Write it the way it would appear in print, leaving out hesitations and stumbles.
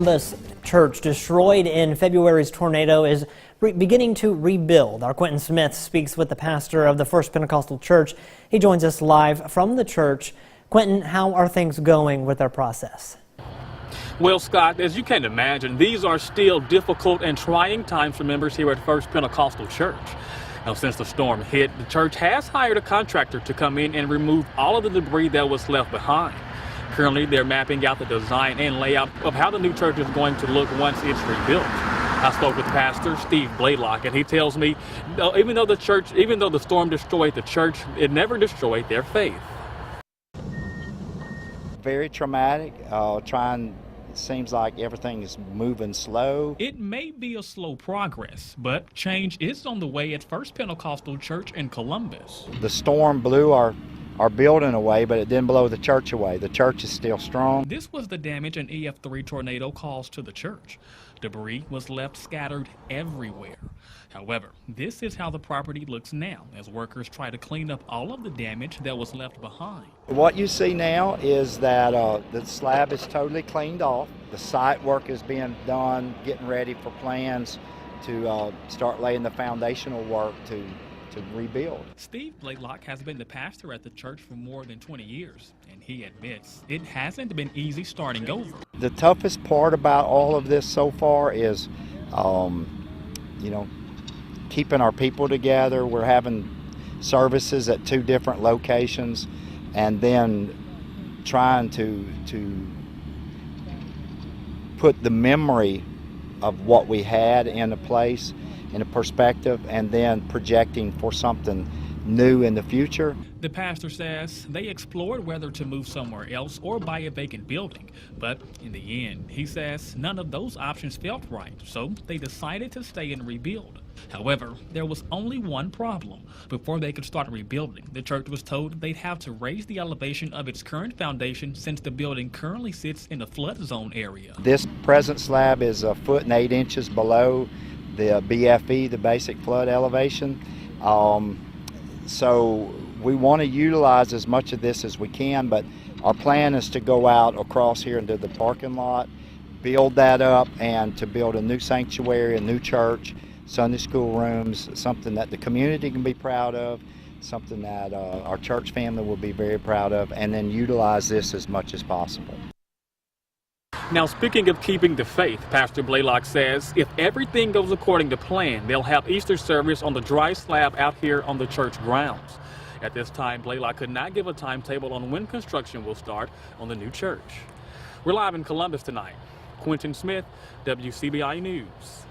This church, destroyed in February's tornado, is beginning to rebuild. Our Quentin Smith speaks with the pastor of the First Pentecostal Church. He joins us live from the church. Quentin, how are things going with their process? Well, Scott, as you can imagine, these are still difficult and trying times for members here at First Pentecostal Church. Now, since the storm hit, the church has hired a contractor to come in and remove all of the debris that was left behind. Currently, they're mapping out the design and layout of how the new church is going to look once it's rebuilt. I spoke with Pastor Steve Blaylock, and he tells me, even though the storm destroyed the church, it never destroyed their faith. Very traumatic. It seems like everything is moving slow. It may be a slow progress, but change is on the way at First Pentecostal Church in Columbus. The storm blew our building away, but it didn't blow the church away. The church is still strong. This was the damage an EF3 tornado caused to the church. Debris was left scattered everywhere. However, this is how the property looks now as workers try to clean up all of the damage that was left behind. What you see now is that the slab is totally cleaned off. The site work is being done, getting ready for plans to start laying the foundational work to rebuild. Steve Blaylock has been the pastor at the church for more than 20 years, and he admits it hasn't been easy starting over. The toughest part about all of this so far is, keeping our people together. We're having services at 2 different locations, and then trying to put the memory of what we had in a place, in a perspective, and then projecting for something new in the future. The pastor says they explored whether to move somewhere else or buy a vacant building, but in the end, he says none of those options felt right, so they decided to stay and rebuild. However, there was only one problem. Before they could start rebuilding, the church was told they'd have to raise the elevation of its current foundation since the building currently sits in a flood zone area. This present slab is 1 foot and 8 inches below the BFE, the basic flood elevation. So we want to utilize as much of this as we can, but our plan is to go out across here into the parking lot, build that up, and to build a new sanctuary, a new church, Sunday school rooms, something that the community can be proud of, something that our church family will be very proud of, and then utilize this as much as possible. Now, speaking of keeping the faith, Pastor Blaylock says if everything goes according to plan, they'll have Easter service on the dry slab out here on the church grounds. At this time, Blaylock could not give a timetable on when construction will start on the new church. We're live in Columbus tonight. Quentin Smith, WCBI News.